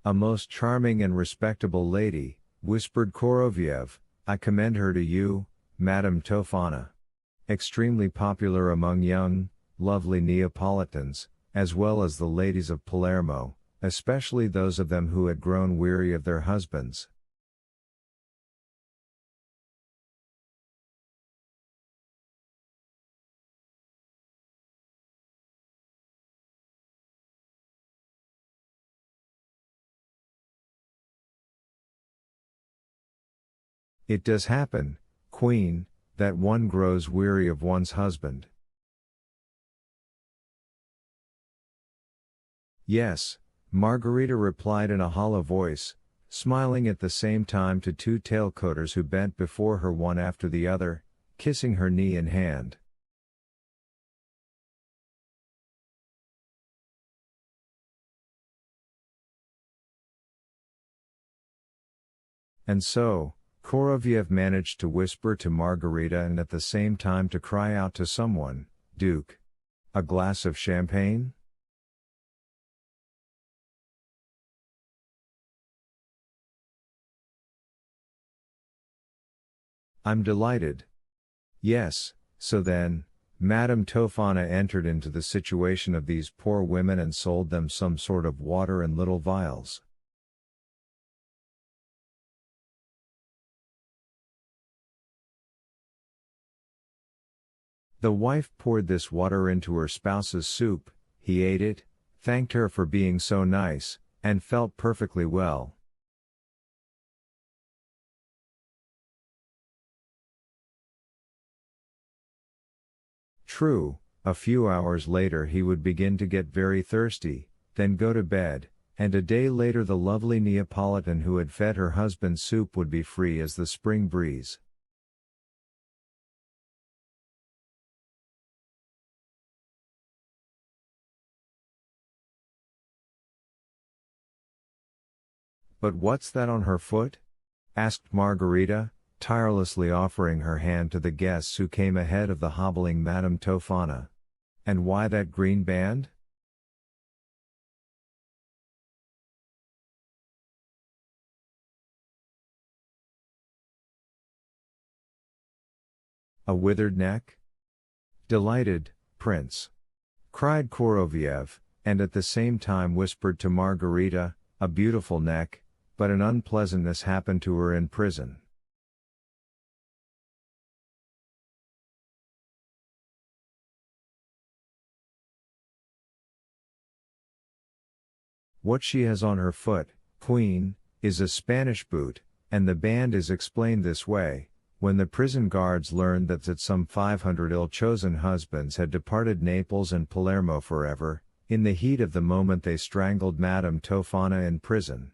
"A most charming and respectable lady," whispered Koroviev. "I commend her to you, Madame Tofana. Extremely popular among young, lovely Neapolitans, as well as the ladies of Palermo, especially those of them who had grown weary of their husbands." "It does happen, Queen, that one grows weary of one's husband." "Yes," Margarita replied in a hollow voice, smiling at the same time to two tailcoaters who bent before her one after the other, kissing her knee and hand. And so, Koroviev managed to whisper to Margarita and at the same time to cry out to someone, "Duke, a glass of champagne?" "I'm delighted." Yes, so then, Madame Tofana entered into the situation of these poor women and sold them some sort of water in little vials. The wife poured this water into her spouse's soup, he ate it, thanked her for being so nice, and felt perfectly well. True, a few hours later he would begin to get very thirsty, then go to bed, and a day later the lovely Neapolitan who had fed her husband's soup would be free as the spring breeze. "But what's that on her foot?" asked Margarita, tirelessly offering her hand to the guests who came ahead of the hobbling Madame Tofana. "And why that green band?" "A withered neck?" "Delighted, Prince!" cried Koroviev, and at the same time whispered to Margarita, "A beautiful neck, but an unpleasantness happened to her in prison." "What she has on her foot, Queen, is a Spanish boot, and the band is explained this way. When the prison guards learned that some 500 ill-chosen husbands had departed Naples and Palermo forever, in the heat of the moment they strangled Madame Tofana in prison."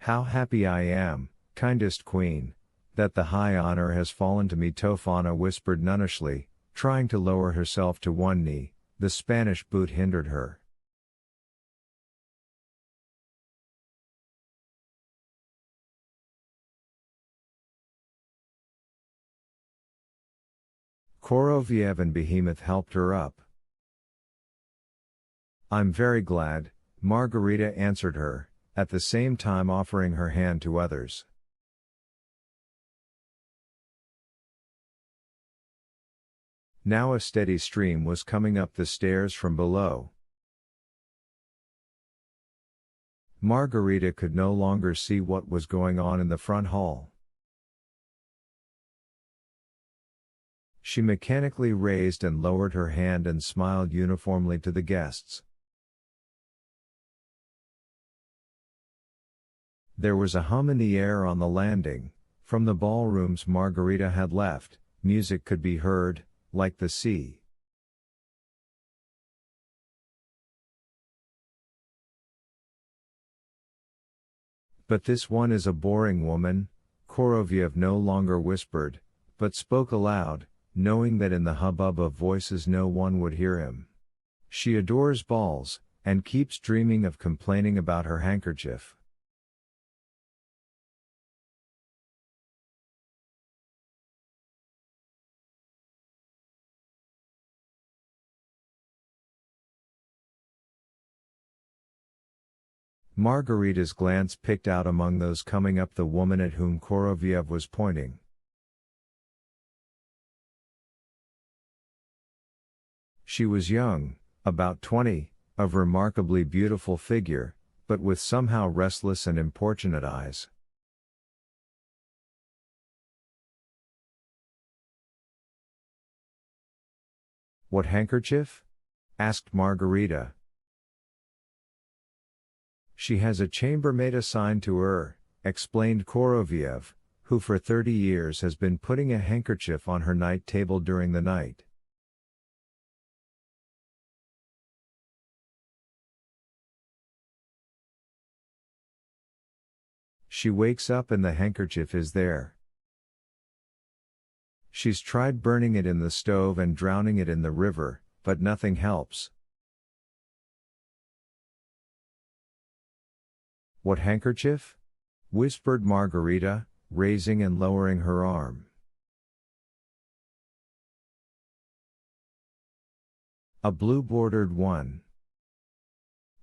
"How happy I am, kindest Queen, that the high honor has fallen to me," Tofana whispered nunnishly, trying to lower herself to one knee. The Spanish boot hindered her. Koroviev and Behemoth helped her up. "I'm very glad," Margarita answered her, at the same time offering her hand to others. Now a steady stream was coming up the stairs from below. Margarita could no longer see what was going on in the front hall. She mechanically raised and lowered her hand and smiled uniformly to the guests. There was a hum in the air on the landing. From the ballrooms Margarita had left, music could be heard, like the sea. "But this one is a boring woman," Koroviev no longer whispered, but spoke aloud, knowing that in the hubbub of voices no one would hear him. "She adores balls, and keeps dreaming of complaining about her handkerchief. Margarita's glance picked out among those coming up the woman at whom Koroviev was pointing. She was young, about 20, of remarkably beautiful figure, but with somehow restless and importunate eyes. "What handkerchief?" asked Margarita. "She has a chambermaid assigned to her," explained Koroviev, who for 30 years has been putting a handkerchief on her night table during the night. She wakes up and the handkerchief is there. She's tried burning it in the stove and drowning it in the river, but nothing helps. "What handkerchief?" whispered Margarita, raising and lowering her arm. "A blue-bordered one.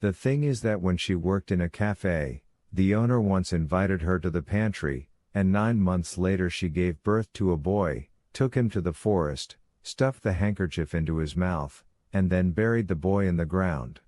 The thing is that when she worked in a cafe, the owner once invited her to the pantry, and 9 months later she gave birth to a boy, took him to the forest, stuffed the handkerchief into his mouth, and then buried the boy in the ground.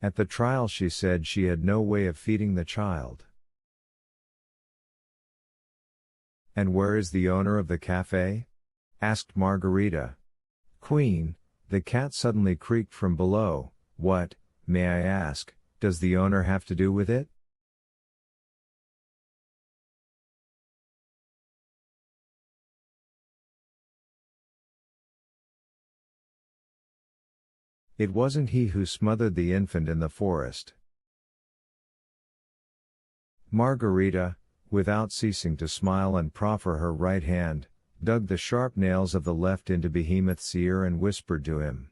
At the trial she said she had no way of feeding the child." "And where is the owner of the cafe?" asked Margarita. "Queen," the cat suddenly creaked from below, "what, may I ask, does the owner have to do with it?" "It wasn't he who smothered the infant in the forest." Margarita, without ceasing to smile and proffer her right hand, dug the sharp nails of the left into Behemoth's ear and whispered to him.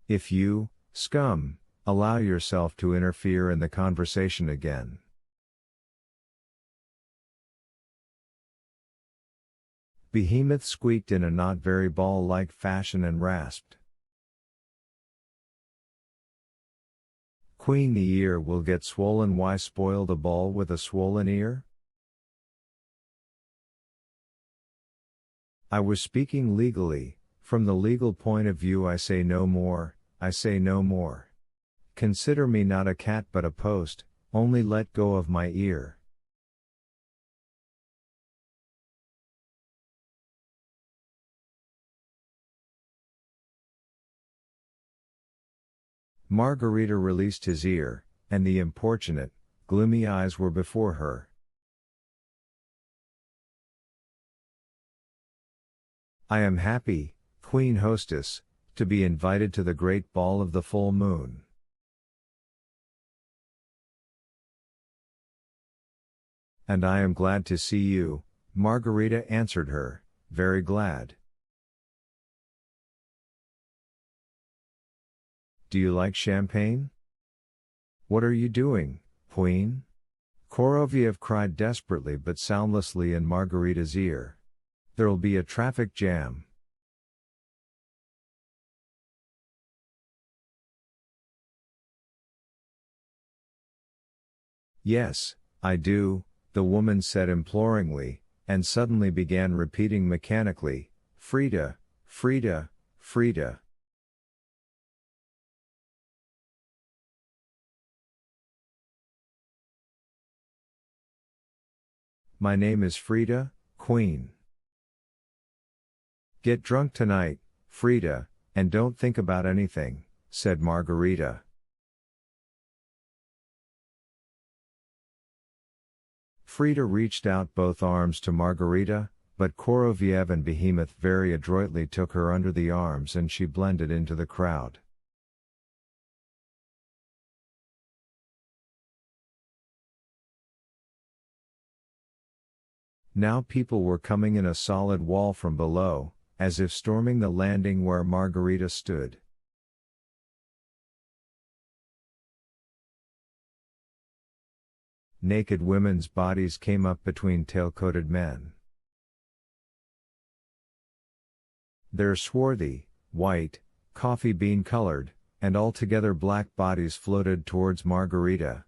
"If you, scum, allow yourself to interfere in the conversation again." Behemoth squeaked in a not very ball-like fashion and rasped. "Queen, the ear will get swollen. Why spoil the ball with a swollen ear?" "I was speaking legally, from the legal point of view. I say no more, I say no more. Consider me not a cat but a post, only let go of my ear." Margarita released his ear, and the importunate, gloomy eyes were before her. "I am happy, Queen Hostess, to be invited to the great ball of the full moon." "And I am glad to see you," Margarita answered her, "very glad." "Do you like champagne?" "What are you doing, Queen?" Koroviev cried desperately but soundlessly in Margarita's ear. "There'll be a traffic jam." "Yes, I do," the woman said imploringly, and suddenly began repeating mechanically, "Frida, Frida, Frida." "My name is Frida, Queen." "Get drunk tonight, Frida, and don't think about anything," said Margarita. Frida reached out both arms to Margarita, but Koroviev and Behemoth very adroitly took her under the arms and she blended into the crowd. Now people were coming in a solid wall from below, as if storming the landing where Margarita stood. Naked women's bodies came up between tail-coated men. Their swarthy, white, coffee bean-colored, and altogether black bodies floated towards Margarita.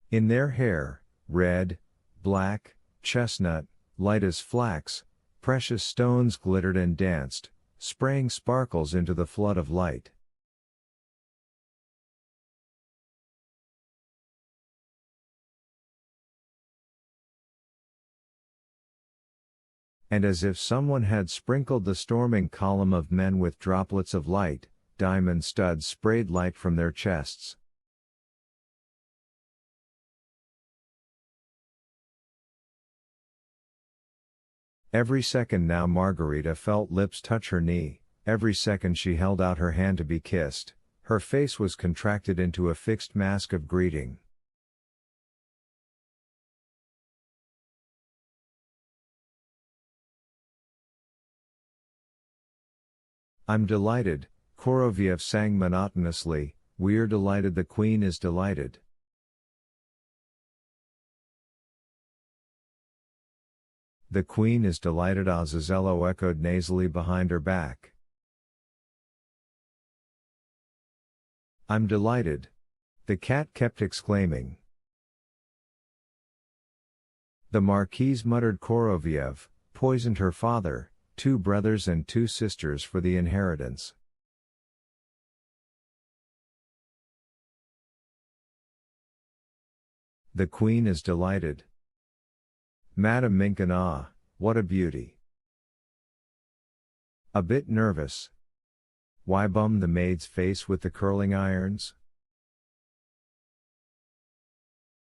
In their hair, red, black, chestnut, light as flax, precious stones glittered and danced, spraying sparkles into the flood of light. And as if someone had sprinkled the storming column of men with droplets of light, diamond studs sprayed light from their chests. Every second now Margarita felt lips touch her knee, every second she held out her hand to be kissed, her face was contracted into a fixed mask of greeting. I'm delighted, Koroviev sang monotonously, we're delighted, the Queen is delighted. The Queen is delighted, Azazello echoed nasally behind her back. I'm delighted. The cat kept exclaiming. The Marquise muttered, Koroviev poisoned her father, 2 brothers and 2 sisters for the inheritance. The Queen is delighted. Madame Minkin, ah, what a beauty. A bit nervous. Why bum the maid's face with the curling irons?